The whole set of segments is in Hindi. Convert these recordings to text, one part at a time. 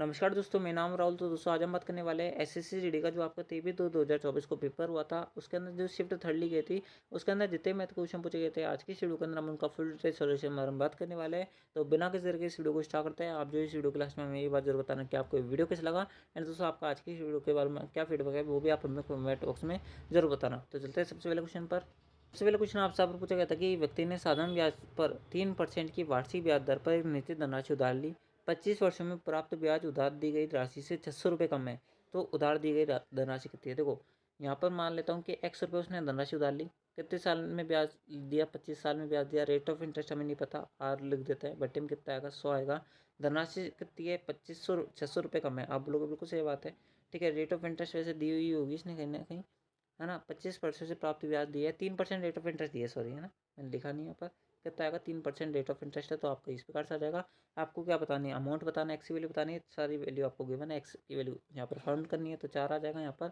नमस्कार दोस्तों, मेरा नाम राहुल। तो दोस्तों आज हम बात करने वाले हैं एसएससी जीडी का जो आपका 23/2/2024 को पेपर हुआ था। उसके अंदर जो शिफ्ट थर्ड ली गई थी, उसके अंदर जितने मैथ क्वेश्चन पूछे गए थे, आज की वीडियो के अंदर हम उनका फुल डिटेल सोल्यूशन में हम बात करने वाले हैं। तो बिना किसी तरीके इस वीडियो को स्टार्ट करते हैं। आप जो इस वीडियो क्लास में हमें ये बात जरूर बताना कि आपको वीडियो कैसा लगा, एंड दोस्तों आपका आज की वीडियो के बारे में क्या फीडबैक है वो भी आप हमें कमेंट बॉक्स में जरूर बताना। तो चलते हैं सबसे पहले क्वेश्चन पर। सबसे पहले क्वेश्चन आपसे पर पूछा गया था कि व्यक्ति ने साधारण ब्याज पर 3% की वार्षिक ब्याज दर पर एक निश्चित धनराशि उधार ली। 25 वर्षों में प्राप्त ब्याज उधार दी गई राशि से 600 रुपये कम है, तो उधार दी गई धनराशि कितनी है। देखो यहाँ पर मान लेता हूँ कि x रुपये उसने धनराशि उधार ली। कितने साल में ब्याज दिया? 25 साल में ब्याज दिया। रेट ऑफ इंटरेस्ट हमें नहीं पता, आर लिख देते हैं। बट्टे में कितना आएगा? 100 आएगा। धनराशि कितनी है? 600 रुपये कम है। आप बोलोगे बिल्कुल सही बात है, ठीक है। रेट ऑफ इंटरेस्ट वैसे दी हुई होगी इसने कहीं ना कहीं, है ना। 25 वर्षों से प्राप्त ब्याज दिया है, 3% रेट ऑफ इंटरेस्ट दिया है, सॉरी, है ना, मैंने लिखा नहीं यहाँ पर। कितना आएगा? 3% रेट ऑफ इंटरेस्ट है, तो आपका इस प्रकार से आ जाएगा। आपको क्या बतानी है? अमाउंट बताना है, एक्स की वैल्यू बतानी है। सारी वैल्यू आपको गिवन है, एक्स की वैल्यू यहाँ पर फाउंड करनी है, तो 4 आ जाएगा। यहाँ पर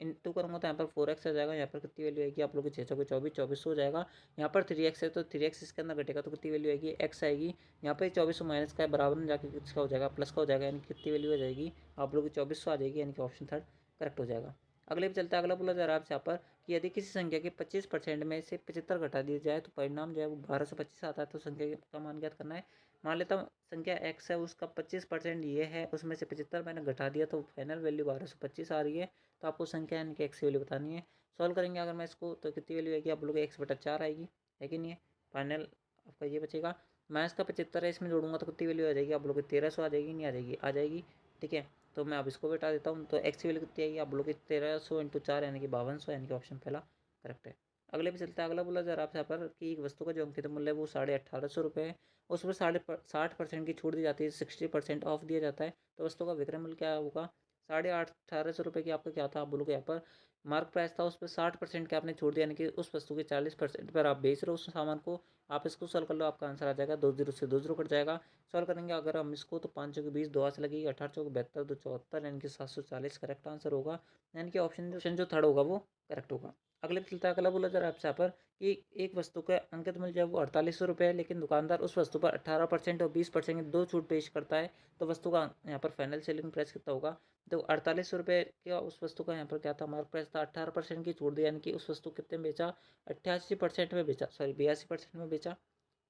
इंटू करूँगा तो यहाँ पर 4x आ जाएगा। यहाँ पर कितनी वैल्यू आएगी आप लोग की? 6 चौके 24, 24 हो जाएगा। यहाँ पर 3x है, तो 3x इसके अंदर घटेगा तो कितनी वैल्यू आएगी? x आएगी। यहाँ पर 2400 माइनस का है, बराबर में जाकर किसका हो जाएगा? प्लस का हो जाएगा, यानी कितनी वैल्यू आ जाएगी आप लोग की? 2400 आ जाएगी, यानी कि ऑप्शन थर्ड करेक्ट हो जाएगा। अगले पे चलता है। अगला बोला जा रहा है आपसे यहाँ पर कि यदि किसी संख्या के 25% में से 75 घटा दिया जाए तो परिणाम जो है वो 1225 आता है। तो संख्या का मान ज्ञात करना है। मान लेता हूँ संख्या x है, उसका 25% ये है, उसमें से 75 मैंने घटा दिया तो फाइनल वैल्यू 1225 आ रही है। तो आपको संख्या यानी कि एक्स की वैल्यू बतानी है। सॉल्व करेंगे अगर मैं इसको तो कितनी वैल्यू आएगी आप लोग? 1/4 आएगी, है कि नहीं है। फाइनल आपका ये बचेगा। मैं इसका 75 है, इसमें जोड़ूंगा तो कितनी वैल्यू आ जाएगी आप लोग? 1300 आ जाएगी, नहीं आ जाएगी? आ जाएगी, ठीक है। तो मैं अब इसको बेटा देता हूँ, तो एक्स की वैल्यू कितनी आएगी आप लोग की? 1300 × 4 यानी कि 5200, यानी कि ऑप्शन पहला करेक्ट है। अगले पे चलता है। अगला बोला जा रहा है आपसे यहाँ पर कि एक वस्तु का जो अंकित मूल्य है वो 1850 रुपये है। उस पर 60% की छूट दी जाती है, 60% ऑफ दिया जाता है। तो वस्तु का विक्रय मूल्य क्या होगा? 1850 रुपये की आपका क्या था आप बोलोगे? यहाँ पर मार्क प्राइस था, उस पर 60% के आपने छोड़ दिया, यानी कि उस वस्तु के 40% पर आप बेच रहे हो उस सामान को। आप इसको सॉल्व कर लो, आपका आंसर आ जाएगा। 2 जीरो से 2 जीरो कट जाएगा। सॉल्व करेंगे अगर हम इसको तो 5 चौके 20, 2 हाथ से लगेगी, 18 चौके 72, 2 74, यानी कि 740 करेक्ट आंसर होगा। यानी कि ऑप्शन जो थर्ड होगा वो करेक्ट होगा। अगले पे चलता है। अगला बोला जा रहा है आपसे यहाँ पर कि एक वस्तु का अंकित मूल्य वो 4800 रुपये है, लेकिन दुकानदार उस वस्तु पर 18% और 20% की दो छूट पेश करता है। तो वस्तु का यहाँ पर फाइनल सेलिंग प्राइस कितना होगा? तो 4800 रुपये का उस वस्तु का यहाँ पर क्या था? मार्क प्राइस था। 18% की छूट दी, यानी कि उस वस्तु कितने में बेचा? 88% में बेचा, सॉरी 82% में बेचा,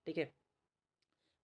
ठीक है।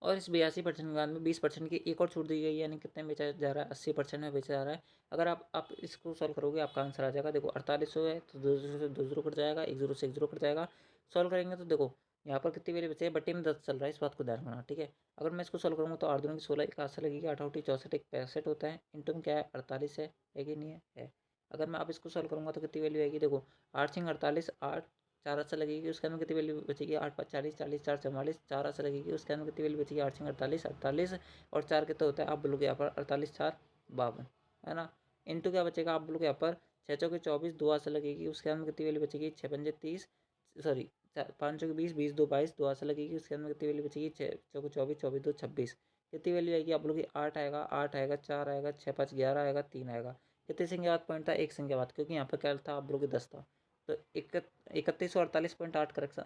और इस 82% के बाद में 20% की एक और छूट दी गई, यानी कितने में बेचा जा रहा है? 80% में बेचा जा रहा है। अगर आप इसको सॉल्व करोगे आपका आंसर आ जाएगा। देखो 4800 है तो 2 जीरो से 2 जीरो कट जाएगा, 1 जीरो से 1 जीरो कट जाएगा। सॉल्व करेंगे तो देखो यहाँ पर कितनी वैल्यू बचे? बट्टे में 10 चल रहा है, इस बात को ध्यान रखना, ठीक है। अगर मैं इसको सॉल्व करूँगा तो 8 दूनी की 16, एक आंसर लगेगी, 8 8 64, एक 65 होता है। इंटू में क्या है? 48 है कि नहीं है? अगर मैं आप इसको सॉल्व करूँगा तो कितनी वैल्यू आएगी? देखो 8 6 48, 8 4 हाथ से लगेगी, उसके अंदर कितनी वैल्यू बचेगी? 8 5 40, 40 4 44, 4 हाथ से लगेगी, उसके अंदर कितनी वैल्यू बचेगी? 8 6 48, 48 और 4 कितना होता है आप बोलोगे यहाँ पर? 48 4 52, है ना। इंटू क्या बचेगा आप बोलोगे यहाँ पर? 6 चौके 24, 2 हाथ से लगेगी, उसके अंदर कितनी वैल्यू बचेगी? 6 पंजे 30, सॉरी 5 चौके 20, 20 2 22, 2 हाथ से लगेगी, उसके अंदर कितनी वैल्यू बचेगी? 6 चौके 24, 24 2 26, कितनी वैल्यू आएगी आप बोलोगे? 8 आएगा, 8 आएगा, 4 आएगा, 6 5 11 आएगा, 3 आएगा। कितनी संख्या बाद पॉइंट था? एक संख्या बाद, क्योंकि यहाँ पर क्या था आप बोलोगे? 10 था। तो 3148.8 करेक्ट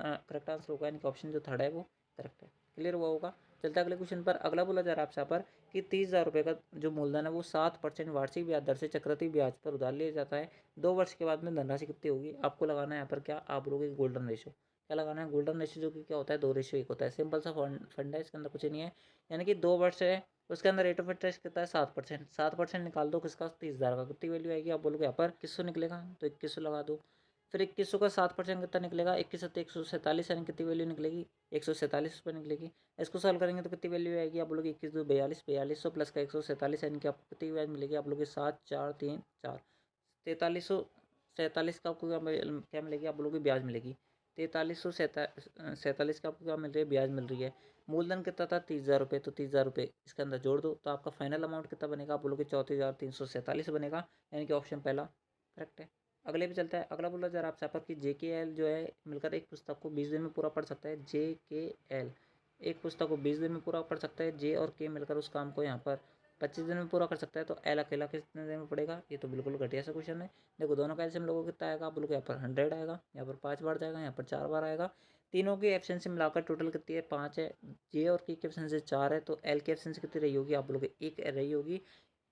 आंसर होगा, यानी कि ऑप्शन जो थर्ड है वो करेक्ट है। क्लियर हुआ होगा। चलता है अगले क्वेश्चन पर। अगला बोला जा रहा है आपसे यहाँ पर कि 30,000 रुपये का जो मूलधन है वो 7% वार्षिक ब्याज दर से चक्रवृद्धि ब्याज पर उधार लिया जाता है। 2 वर्ष के बाद में धनराशि कितनी होगी? आपको लगाना है यहाँ पर क्या आप लोगों की? Golden ratio. क्या लगाना है? गोल्डन रेशो, जो कि क्या होता है? 2:1 होता है। सिंपल सा फंड है, इसके अंदर कुछ नहीं है। यानी कि 2 वर्ष है, उसके अंदर रेट ऑफ इंटरेस्ट कितना है? 7%। 7% निकाल दो किसका? 30,000 का। कितनी वैल्यू आएगी आप बोलोगे यहाँ पर? 2100 निकलेगा, तो 2100 लगा दो। फिर 2100 का 7% कितना निकलेगा? 21 सत्ते 147, यानी कितनी वैल्यू निकलेगी? 147 रुपये निकलेगी। इसको सॉल्व करेंगे तो कितनी वैल्यू आएगी आप लोग? 21 2 42, 4200 प्लस का 147, यानी कि आपको कितनी वैल्यू मिलेगी आप लोग? 7 4 3 4, 4347 का आपको क्या मिलेगी आप लोगों की? ब्याज मिलेगी। 4347 का आपको क्या मिल रही है? ब्याज मिल रही है। मूलधन कितना था? 30,000 रुपये। तो 30,000 रुपये इसके अंदर जोड़ दो तो आपका फाइनल अमाउंट कितना बनेगा आप बोलोगे? 34,347 बनेगा, यानी कि ऑप्शन पहला करेक्ट है। अगले पे चलता है। अगला बोला जा रहा है आपसे पर कि JKL जो है मिलकर एक पुस्तक को 20 दिन में पूरा पढ़ सकता है। JKL एक पुस्तक को 20 दिन में पूरा पढ़ सकता है। J और K मिलकर उस काम को यहाँ पर 25 दिन में पूरा कर सकता है। तो L अकेला कितने दिन में पड़ेगा? ये तो बिल्कुल घटिया सा क्वेश्चन है। देखो दोनों का एल्सियम लोगों को कितना आएगा आप बोलोगे? यहाँ पर 100 आएगा, यहाँ पर 5 बार जाएगा, यहाँ पर 4 बार आएगा। तीनों की एफिशिएंसी मिलाकर टोटल कितनी है? 5 है। J और K की एफिशिएंसी 4 है, तो L की एफिशिएंसी कितनी रही होगी आप बोलोगे? 1 रही होगी।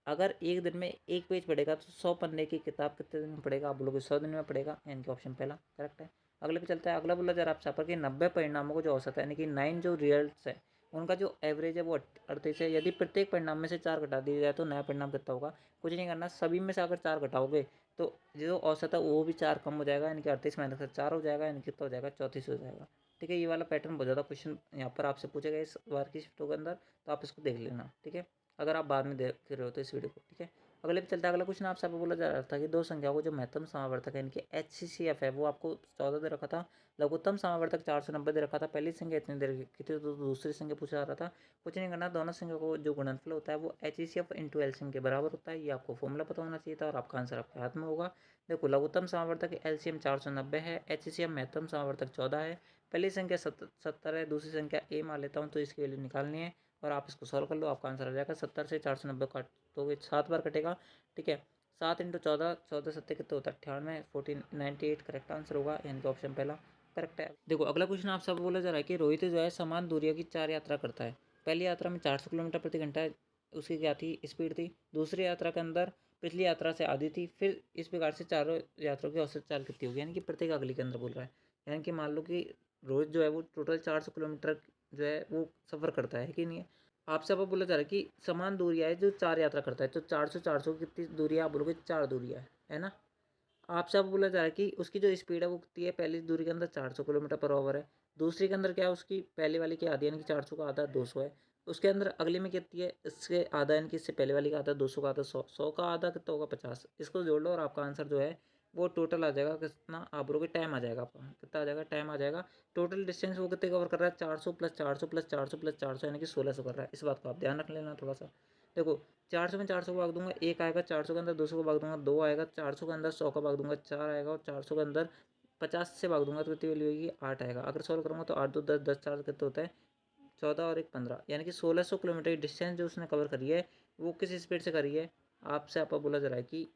अगर एक दिन में एक पेज पढ़ेगा तो 100 पन्ने की किताब कितने दिन में पढ़ेगा? आप बोलोगे 100 दिन में पढ़ेगा, यानी कि ऑप्शन पहला करेक्ट है। अगले पे चलता है। अगला बोला जा रहा है आपसे पर कि 90 परिणामों को जो औसत है यानी कि 9 जो रिजल्ट्स है उनका जो एवरेज है वो 38 है। यदि प्रत्येक परिणाम में से 4 घटा दिया जाए तो नया परिणाम कितना होगा? कुछ नहीं करना, सभी में से अगर 4 घटाओगे तो जो औसत है वो भी 4 कम हो जाएगा, यानी कि 38 माइनस का 4 हो जाएगा, यानी कितना हो जाएगा? 34 हो जाएगा। ठीक है, ये वाला पैटर्न बहुत ज़्यादा क्वेश्चन यहाँ पर आपसे पूछेगा इस बार की शिफ्टों के अंदर, तो आप इसको देख लेना। ठीक है, अगर आप बाद में देख रहे हो तो इस वीडियो को। ठीक है, अगले पे चलता है। अगला क्वेश्चन आपसे बोला जा रहा था कि दो संख्याओं को जो महत्तम समावर्तक है यानी कि HCF है वो आपको 14 दे रखा था, लघुत्तम समावर्तक 490 दे रखा था। पहली संख्या इतनी दे रखी थी तो दूसरी संख्या पूछा जा रहा था। कुछ नहीं करना, दोनों संख्या को जो गुणनफल होता है वो HCF इंटू LCM के बराबर होता है। ये आपको फॉर्मूला पता होना चाहिए था और आपका आंसर आपके हाथ में होगा। देखो, लघुत्तम समावर्तक LCM 490 है, HCF महत्तम समावर्तक 14 है। पहली संख्या 70 है, दूसरी संख्या A मान लेता हूँ तो इसकी वैल्यू निकालनी है और आप इसको सॉल्व कर लो, आपका आंसर आ जाएगा। 70 से 490 काट तो 7 बार कटेगा। ठीक है, 7 इंटू 14, 14 सत्ते कितने होता है? 98, 1498 करेक्ट आंसर होगा, यानी कि ऑप्शन पहला करेक्ट है। देखो, अगला क्वेश्चन आप सब बोला जा रहा है कि रोहित जो है समान दूरियों की 4 यात्रा करता है। पहली यात्रा में 400 किलोमीटर प्रति घंटा उसकी क्या थी? स्पीड थी। दूसरी यात्रा के अंदर पिछली यात्रा से आधी थी। फिर इस प्रकार से चारों यात्रा की औसत चाल कितनी होगी? यानी कि प्रत्येक अगली के अंदर बोल रहा है। यानी कि मान लो कि रोहित जो है वो टोटल 400 किलोमीटर जो है वो सफ़र करता है कि नहीं है। आपसे अब बोला जा रहा है कि समान दूरियाँ है जो 4 यात्रा करता है, तो 400 कितनी दूरी है? आप बोलोगे 4 दूरियाँ है ना। आपसे अब बोला जा रहा है कि उसकी जो स्पीड है वो कितनी है? पहली दूरी के अंदर 400 किलोमीटर पर आवर है। दूसरी के अंदर क्या है? उसकी पहले वाली की आधी यानी कि 400 का आधा 200 है। उसके अंदर अगले में कितनी है? इससे आधा यानी कि इससे पहले वाली का आधा 200 का आधा 100, 100 का आधा कितना होगा? 50। इसको जोड़ लो और आपका आंसर जो है वो टोटल आ जाएगा कितना? आप बोलोगे टाइम आ जाएगा आपका, कितना आ जाएगा? टाइम आ जाएगा। टोटल डिस्टेंस वो कितने कवर कर रहा है? 400 प्लस 400 प्लस 400 प्लस 400 यानी कि 1600 कर रहा है। इस बात को आप ध्यान रख लेना थोड़ा सा। देखो, 400 में 400 को भाग दूंगा 1 आएगा, 400 के अंदर 200 को भाग दूंगा 2 आएगा, 400 के अंदर 100 का भाग दूंगा 4 आएगा और 400 के अंदर 50 से भाग दूंगा तो कितनी वैल्यू होगी? 8 आएगा। अगर सॉल्व करूँगा तो 8 2 10, 10 4 कितना होता है? 14 और 1 15, यानी कि 1600 किलोमीटर की डिस्टेंस जो उसने कवर करी है वो किस स्पीड से करी है? आपसे आपको बोला जा रहा है कि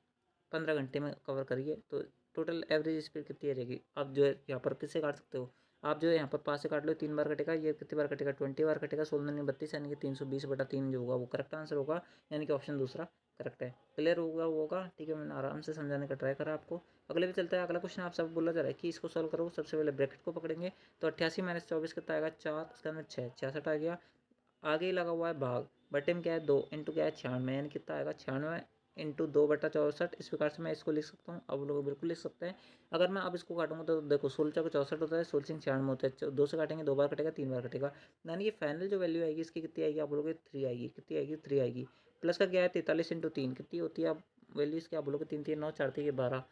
15 घंटे में कवर करिए, तो टोटल एवरेज स्पीड कितनी आ जाएगी? आप जो है यहाँ पर किससे काट सकते हो? आप जो है यहाँ पर 5 से काट लो, 3 बार कटेगा। ये कितनी बार कटेगा? 20 बार कटेगा। 16 नहीं 32 यानी कि 320/3 जो होगा वो करेक्ट आंसर होगा, यानी कि ऑप्शन दूसरा करेक्ट है। क्लियर होगा वो होगा? ठीक है, मैंने आराम से समझाने का ट्राई करा आपको। अगले भी चलता है। अगला क्वेश्चन आप सब बोला जा रहा है कि इसको सॉल्व करो। सबसे पहले ब्रैकेट को पकड़ेंगे तो 88 माइनस 24 कितना आएगा? 4, उसके अंदर 6, 66 आ गया। आगे ही लगा हुआ है भाग, बटे में क्या है? 2 इंटू क्या है? 96, यानी कितना आएगा? 96 इंटू 2/64। इस प्रकार से मैं इसको लिख सकता हूँ, अब लोग बिल्कुल लिख सकते हैं। अगर मैं अब इसको काटूंगा तो देखो 16 को 64 होता है, 16 96 होता है। 2 से काटेंगे 2 बार कटेगा, 3 बार कटेगा, यानी कि फाइनल जो वैल्यू आएगी इसकी कितनी आएगी? आप बोलोगे 3 आएगी। कितनी आएगी? 3 आएगी। प्लस का क्या है? 43 इंटू 3 कितनी होती है? आप वैल्यू इसकी आप बोलोगे 3 3 9 4 3 12,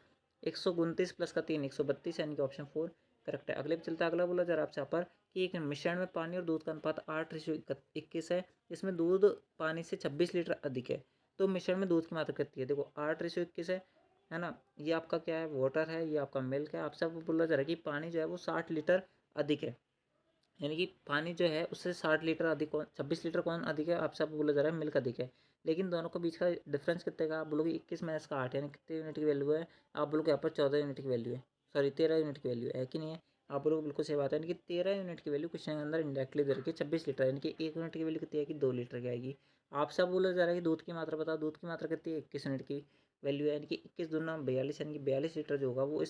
129 प्लस का 3 132, यानी कि ऑप्शन 4 करेक्ट है। अगले पे चलता है। अगला बोला जा रहा है आपसे यहाँ पर कि एक मिश्रण में पानी और दूध का अनुपात 8:21 है। इसमें दूध पानी से 26 लीटर अधिक है, तो मिश्रण में दूध की मात्रा कितनी है? देखो 8:21 है ना। ये आपका क्या है? वाटर है, ये आपका मिल्क है। आपसे आपको बोला जा रहा है कि पानी जो है वो 60 लीटर अधिक है, यानी कि पानी जो है उससे 60 लीटर अधिक कौन? 26 लीटर कौन अधिक है? आपसे आपको बोला जा रहा है मिल्क अधिक है। लेकिन दोनों के बीच का डिफरेंस कितने का? आप बोलोगे 21 माइनस का 8, यानी कितने यूनिट की वैल्यू है? आप बोलोगे यहाँ पर 14 यूनिट की वैल्यू है, सॉरी 13 यूनिट की वैल्यू है कि नहीं है? आप बोलोगे बिल्कुल सही बात है, यानी कि 13 यूनिट की वैल्यू क्वेश्चन के अंदर इंडायरेक्टली दे रखी है 26 लीटर, यानी कि 1 यूनिट की वैल्यू कितनी आएगी? 2 लीटर की आएगी। आपसे अब बोला जा रहा है कि दूध की मात्रा बताओ। दूध की मात्रा कितनी है? 21 यूनिट की वैल्यू है, यानी कि 21 दूना 42, यानी कि 42 लीटर जो होगा वो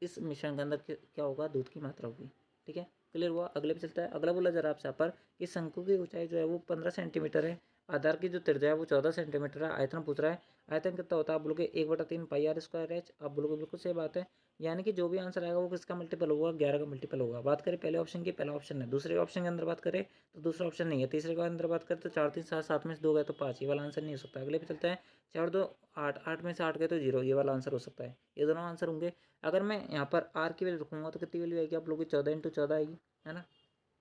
इस मिश्रण के अंदर क्या होगा? दूध की मात्रा होगी। ठीक है, क्लियर हुआ? अगले पे चलता है। अगला बोला जा रहा है आपसे यहाँ पर कि शंकु की ऊंचाई जो है वो 15 सेंटीमीटर है, आधार की जो त्रिज्या है वो 14 सेंटीमीटर है। आयतन पूछ रहा है, आयतन कितना होता है? आप बोलोगे 1/3 पाई आर स्क्वायर एच। आप बोलोगे बिल्कुल सही बात है, यानी कि जो भी आंसर आएगा वो किसका मल्टीपल होगा? 11 का मल्टीपल होगा। बात करें पहले ऑप्शन की, पहला ऑप्शन है। दूसरे ऑप्शन के अंदर बात करें तो दूसरा ऑप्शन नहीं है। तीसरे के अंदर बात करें तो 4 3 7, 7 में से 2 गए तो 5, ये वाला आंसर नहीं हो सकता। अगले पे चलता है। 4 2 8, 8 में से 8 गए तो 0, ये वाला आंसर हो सकता है। ये दोनों आंसर होंगे। अगर मैं यहाँ पर आर की वैल्यू रखूँगा तो कितनी वैल्यू आएगी? आप लोग 14 इंटू 14 आएगी, है ना।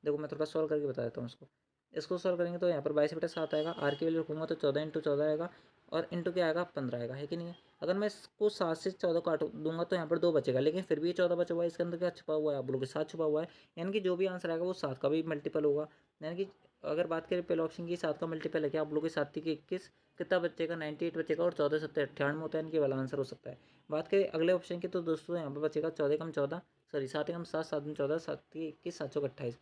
देखो मैं थोड़ा सॉल्व करके बता देता हूँ इसको। इसको सॉल्व करेंगे तो यहाँ पर 22/7 आएगा। आर की वैल्यू रखूँगा तो 14 इंटू 14 आएगा और इंटू क्या आएगा? 15 आएगा, है कि नहीं है। अगर मैं इसको 7 से 14 काट दूंगा तो यहाँ पर 2 बचेगा, लेकिन फिर भी 14 बचा हुआ है। इसके अंदर क्या छुपा हुआ है? आप बोलोगे 7 छुपा हुआ है, यानी कि जो भी आंसर आएगा वो 7 का भी मल्टीपल होगा। यानी कि अगर बात करें पहले ऑप्शन की, 7 का मल्टीपल है क्या? आप बोलोगे 7 3 21, कितना बचेगा? 98 बचेगा और 14 7 98 होता है, यानी कि वाला आंसर हो सकता है। बात करें अगले ऑप्शन की तो दोस्तों यहाँ पर बचेगा 14 कम 14, सॉरी 7 कम 7, 7 14, 7 21, 7 28,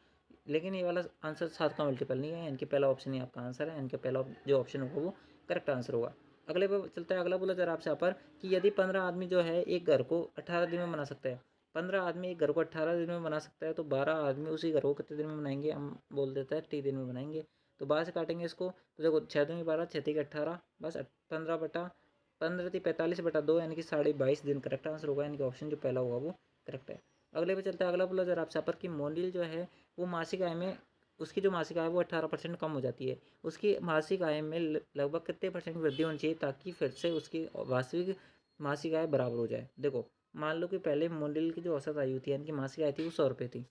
लेकिन ये वाला आंसर 7 का मल्टीपल नहीं है, यानी कि पहला ऑप्शन ही आपका आंसर है, यानी कि पहला जो ऑप्शन होगा वो करेक्ट आंसर होगा। अगले पे चलता है, अगला बोला जा रहा है आपसे यहाँ पर कि यदि 15 आदमी जो है एक घर को 18 दिन में बना सकते हैं, 15 आदमी एक घर को 18 दिन में बना सकता है, तो 12 आदमी उसी घर को कितने दिन में बनाएंगे, हम बोल देते हैं 30 दिन में बनाएंगे। तो 12 से काटेंगे इसको, तो देखो 6 दूनी 12, 6 तीन 18, बस 15 बटा 15 थी 45 बटा 2, यानी कि 22.5 दिन करेक्ट आंसर होगा, यानी कि ऑप्शन जो पहला होगा वो करेक्ट है। अगले पे चलता है, अगला बोला जा रहा है आपसे यहाँ पर कि मोनिल जो है वो मासिक आय में, उसकी जो मासिक आय है वो 18% कम हो जाती है, उसकी मासिक आय में लगभग कितने परसेंट वृद्धि होनी चाहिए ताकि फिर से उसकी वास्तविक मासिक आय बराबर हो जाए। देखो मान लो कि पहले मोनिल की जो औसत आयु थी यानी कि मासिक आय थी वो 100 रुपये थी,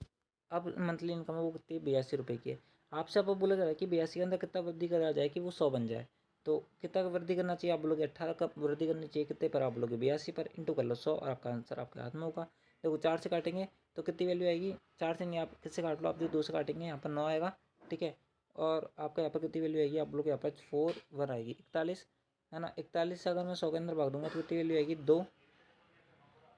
अब मंथली इनकम है वो कितनी 82 रुपये की है। आपसे अब बोला जा रहा है कि 82 के अंदर कितना वृद्धि करा जाए कि वो 100 बन जाए, तो कितना का वृद्धि करना चाहिए, आप बोलोगे 18 का वृद्धि करनी चाहिए, कितने पर, आप बोलोगे 82 पर, इंटू कर लो 100 और आपका आंसर आपके हाथ में होगा। देखो 4 से काटेंगे तो कितनी वैल्यू आएगी, 4 से नहीं, आप किससे काट लो, आप जो 2 से काटेंगे यहाँ पर 9 आएगा, ठीक है। और आपका यहाँ पर कितनी वैल्यू आएगी, आप लोग यहाँ पर 4 1 आएगी 41, है ना। 41 से अगर मैं 100 के अंदर भाग दूंगा तो कितनी वैल्यू आएगी 2,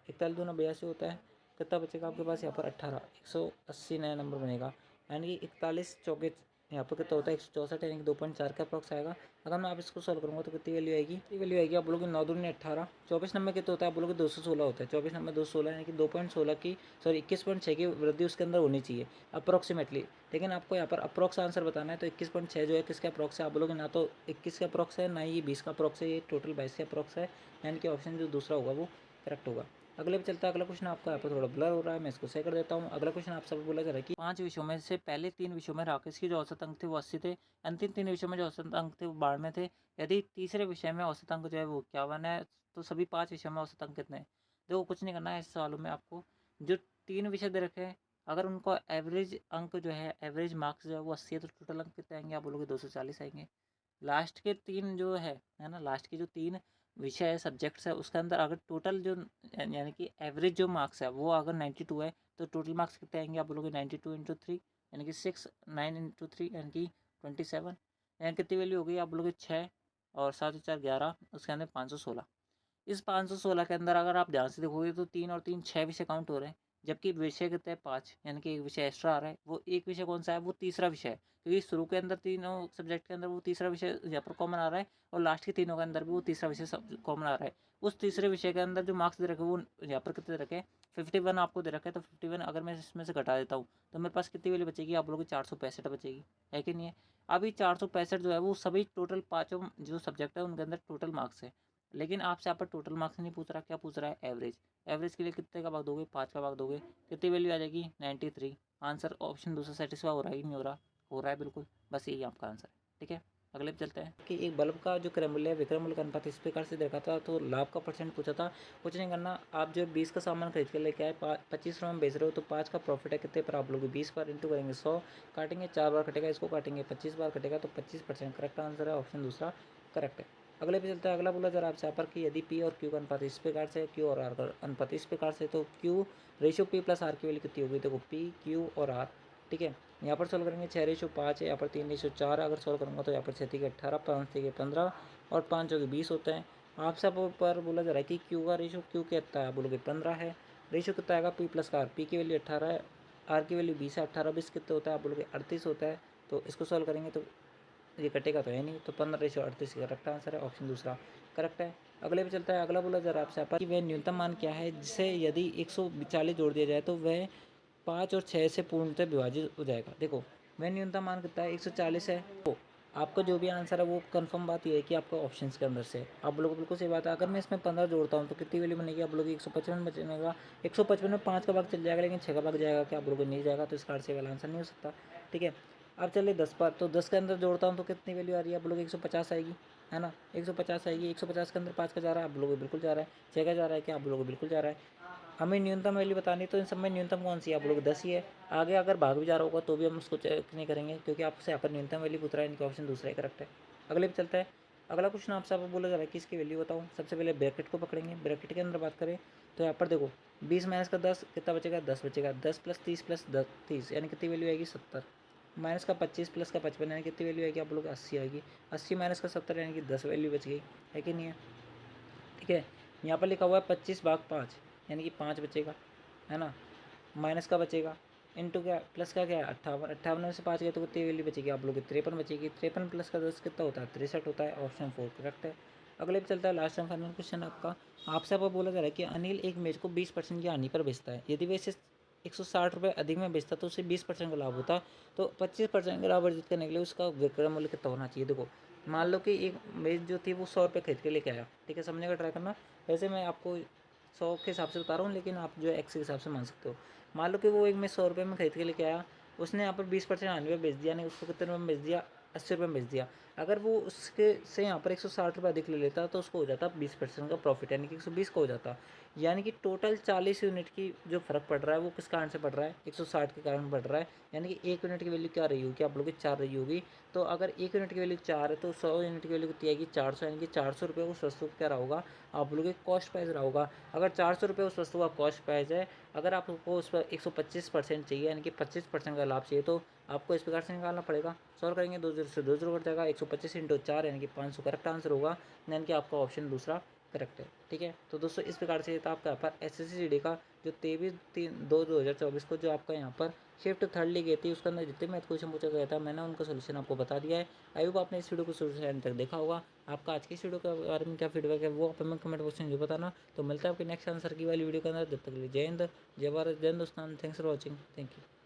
41 दूना 82 होता है, कितना बचेगा आपके पास यहाँ पर 18, 180 नया नंबर बनेगा, यानी कि 41 चौके यहाँ पर कितना होता है 164, यानी कि 2.4 का अप्रॉक्स आएगा। अगर मैं आप इसको सॉल्व करूँगा तो कितनी वैल्यू आएगी, कितनी वैल्यू आएगी, आप बोलोगे 9 दूनी 18, 24 नंबर कितना होता है, आप बोलोगे 216 होता है, 24 नंबर 216, यानी कि 2.16 की, सॉरी 21.6 की वृद्धि उसके अंदर होनी चाहिए अप्रॉक्सीमेटली। लेकिन आपको यहाँ पर अप्रॉक्स आंसर बताना है, तो 21.6 जो है किसका अप्रॉक्स है, आप बोलोगे ना तो 21 का अप्रॉक्स है ना ही 20 का अप्रॉक्स है, ये टोटल 22 का अप्रॉक्स है, यानी कि ऑप्शन जो दूसरा होगा वो करेक्ट होगा। अगले पे चलता है, अगला क्वेश्चन आपका यहाँ पर थोड़ा ब्लर हो रहा है, मैं इसको सही कर देता हूँ। अगला क्वेश्चन आपसे बोला जा रहा है कि 5 विषयों में से पहले 3 विषयों में राकेश की जो औसत अंक थे वो 80 थे, अंतिम 3 विषयों में जो औसत अंक थे वो 92 थे, यदि तीसरे विषय में औसत अंक जो है वो 51 है, तो सभी 5 विषयों में औसत अंक कितने हैं। देखो कुछ नहीं करना है इस सवालों में, आपको जो 3 विषय दे रखे हैं अगर उनको एवरेज अंक जो है, एवरेज मार्क्स जो है वो 80 है, तो टोटल अंक कितने आएंगे, आप बोलोगे 240 आएंगे। लास्ट के 3 जो है ना, लास्ट की जो 3 विषय है, सब्जेक्ट्स है, उसके अंदर अगर टोटल जो यानी कि एवरेज जो मार्क्स है वो अगर 92 है, तो टोटल मार्क्स कितने आएंगे, आप बोलोगे 92 इंटू 3, यानी कि 6, 9 इंटू 3 यानी कि 27, यानी कितनी वैल्यू हो गई, आप बोलोगे 6 और 7 4 11, उसके अंदर 516। इस 516 के अंदर अगर आप ध्यान से देखोगे तो 3 और 3 6 विषय काउंट हो रहे हैं, जबकि विषय कितने हैं 5, यानी कि एक विषय एक्स्ट्रा आ रहा है, वो एक विषय कौन सा है, वो तीसरा विषय है, क्योंकि शुरू के अंदर तीनों सब्जेक्ट के अंदर वो तीसरा विषय यहाँ पर कॉमन आ रहा है, और लास्ट के तीनों के अंदर भी वो तीसरा विषय सब कॉमन आ रहा है। उस तीसरे विषय के अंदर जो मार्क्स दे रखे वो यहाँ पर कितने दे रखे हैं, 51 आपको दे रखा है, तो 51 अगर मैं इसमें से घटा देता हूँ तो मेरे पास कितनी वैल्यू बचेगी, आप लोगों की 465 बचेगी, है कि नहीं है। अभी 465 जो है वो सभी टोटल पाँचों जो सब्जेक्ट है उनके अंदर टोटल मार्क्स है, लेकिन आपसे यहाँ पर टोटल मार्क्स नहीं पूछ रहा, क्या पूछ रहा है एवरेज। एवरेज के लिए कितने का भाग दोगे, 5 का भाग दोगे, कितनी वैल्यू आ जाएगी 93। आंसर ऑप्शन दूसरा सेटिस्फाई हो रहा ही नहीं हो रहा, हो रहा है बिल्कुल, बस यही आपका आंसर है, ठीक है। अगले पे चलते हैं कि एक बल्ब का जो क्रय मूल्य है विक्रय मूल्य का अनुपात इस प्रकार से देखा था, तो लाभ का परसेंट पूछा था। कुछ नहीं करना, आप जो 20 का सामान खरीद के लेके आए 25 रुपये में बेच रहे हो, तो 5 का प्रॉफिट है कितने पर, आप लोग 20 बार इंटू करेंगे 100, काटेंगे 4 बार कटेगा, इसको काटेंगे 25 बार कटेगा, तो 25% करेक्ट आंसर है, ऑप्शन दूसरा करेक्ट है। अगले पे चलता है, अगला बोला जरा आपसे यहाँ पर कि यदि पी और क्यू का अनुपात इस प्रकार से, क्यू और आर का अनुपात इस प्रकार से, तो Q ratio P plus R की वैल्यू कितनी होगी, देखो पी क्यू और आर, ठीक है। यहाँ पर सॉल्व करेंगे 6:5 है, यहाँ पर 3:4, अगर सॉल्व करूँगा तो यहाँ पर 6 × 18, 5 × 15 और 5 × 20 होते हैं। आप सब पर बोला जा रहा है कि क्यू का रेशो क्यू कितना है, बोलोगे 15 है, रेशो कितना आएगा पी प्लस का आर, पी की वैल्यू 18 है, आर की वैल्यू 20 है, 18 20 कितने होता है, आप बोलोगे 38 होता है। तो इसको सॉल्व करेंगे तो ये कटेगा तो है नहीं, तो 15:38 करेक्ट आंसर है, ऑप्शन दूसरा करेक्ट है। अगले पे चलता है, अगला बोला जा रहा है आपसे यहाँ पर कि वह न्यूनतम मान क्या है जिसे यदि 140 जोड़ दिया जाए तो वह 5 और 6 से पूर्णतः विभाजित हो जाएगा। देखो वह न्यूनतम मान कितना है 140 है, तो आपका जो भी आंसर है वो कंफर्म बात ये है कि आपका ऑप्शंस के अंदर से, आप लोगों को बिल्कुल सही बात है। अगर मैं इसमें 15 जोड़ता हूँ तो कितनी वैल्यू बनेगी, आप लोग 155 बचेगा, 155 में 5 का भाग चल जाएगा, लेकिन 6 का भाग जाएगा, क्या आप लोगों को नहीं जाएगा, तो इसका से वाला आंसर नहीं हो सकता, ठीक है। अब चलिए 10 पर, तो 10 के अंदर जोड़ता हूँ तो कितनी वैल्यू आ रही है, आप लोग 150 आएगी, है ना, 150 आएगी, 150 के अंदर 5 का जा रहा है, आप लोगों को बिल्कुल जा रहा है, 6 का जा रहा है, क्या आप लोगों को बिल्कुल जा रहा है। हमें न्यूनतम वैल्यू बतानी, तो इन सब में न्यूनतम कौन सी है, आप लोग 10 ही है। आगे अगर भाग भी जा रहा होगा तो भी हम उसको चेक नहीं करेंगे, क्योंकि आपसे यहाँ पर न्यूनतम वैल्यू पूछ रहा है, इनका ऑप्शन दूसरा ही करेक्ट है। अगले पे चलता है, अगला क्वेश्चन आपसे आप बोला जा रहा है कि इसकी वैल्यू बताओ। सबसे पहले ब्रैकेट को पकड़ेंगे, ब्रैकेट के अंदर बात करें तो यहाँ पर देखो 20 माइनस का 10 कितना बचेगा, 10 बचेगा, 10 प्लस 30 प्लस 30 यानी कितनी वैल्यू आएगी 70, माइनस का 25 प्लस का 55 यानी कितनी वैल्यू आएगी, आप लोग 80 आएगी, 80 माइनस का 70 यानी कि 10 वैल्यू बच गई, है कि नहीं है, ठीक है। यहाँ पर लिखा हुआ है 25/5 यानी कि 5 बचेगा, है ना, माइनस का बचेगा, इंटू क्या प्लस का क्या है 58, 58 में से 5 गए तो कितनी वैल्यू बचेगी, आप लोग 53 बचेगी, 53 प्लस का 10 कितना होता है 63 होता है, ऑप्शन 4 करेक्ट है। अगले पे चलता है लास्ट एंड फाइनल क्वेश्चन आपका। आपसे आपको बोला जा रहा है कि अनिल एक मैच को 20% की हानि पर बेचता है। यदि वह इसे 160 रुपये अधिक में बेचता तो उसे 20% का लाभ होता। तो 25% के बराबर जीत करने के लिए उसका विक्रय मूल्य कितना होना चाहिए। देखो मान लो कि एक मेज जो थी वो 100 रुपये खरीद के लेके आया, ठीक है, समझने का ट्राई करना। वैसे मैं आपको 100 के हिसाब से बता रहा हूँ, लेकिन आप जो है एक्स के हिसाब से मान सकते हो। मान लो कि वो एक मेज 100 रुपये में खरीद के लेके आया, उसने यहाँ पर 20% 90 में बेच दिया, नहीं उसको कितने रुपये में बेच दिया, 80 रुपये में बेच दिया। अगर वो उसके से यहाँ पर 160 रुपये अधिक ले लेता तो उसको हो जाता 20% का प्रॉफिट, यानी कि 120 का हो जाता। यानी कि टोटल 40 यूनिट की जो फर्क पड़ रहा है वो किस कारण से पड़ रहा है, 160 के कारण पड़ रहा है। यानी कि 1 यूनिट की वैल्यू क्या रही होगी, आप लोगों की 4 रही होगी। तो अगर 1 यूनिट की वैल्यू 4 है तो 100 यूनिट की वैल्यू कितनी आएगी, 400, यानी कि 400 रुपये उस वस्तु का क्या रहा होगा, आप लोगों के कॉस्ट प्राइस रहा होगा। अगर 400 रुपये उस वस्तु का कॉस्ट प्राइस है, अगर आपको उस पर 125% चाहिए, यानी कि 25% का लाभ चाहिए, तो आपको इस प्रकार से निकालना पड़ेगा। सॉल्व करेंगे 2 0 से 2 0 कट जाएगा, 125 इंटू 4 यानी कि 500 करेक्ट आंसर होगा, यानी कि आपका ऑप्शन दूसरा करेक्ट है। ठीक है, तो दोस्तों इस प्रकार से था आपका यहाँ पर SSCD का जो 23/3/2024 को जो आपका यहाँ पर शिफ्ट थर्ड ली गई थी, उसके अंदर जितने मैथ क्वेश्चन पूछा गया था मैंने उनका सोल्यूशन आपको बता दिया है। आई होप आपने इस वीडियो को शुरू से एंड तक देखा होगा। आपका आज की इस वीडियो के बारे में क्या फीडबैक है वो आप हमें कमेंट बॉक्स में जो बताना। तो मिलता है आपके नेक्स्ट आंसर की वाली वीडियो के अंदर, जब तक के लिए जय हिंद, जय भारत, जय Hindustan. Thanks for watching, thank you.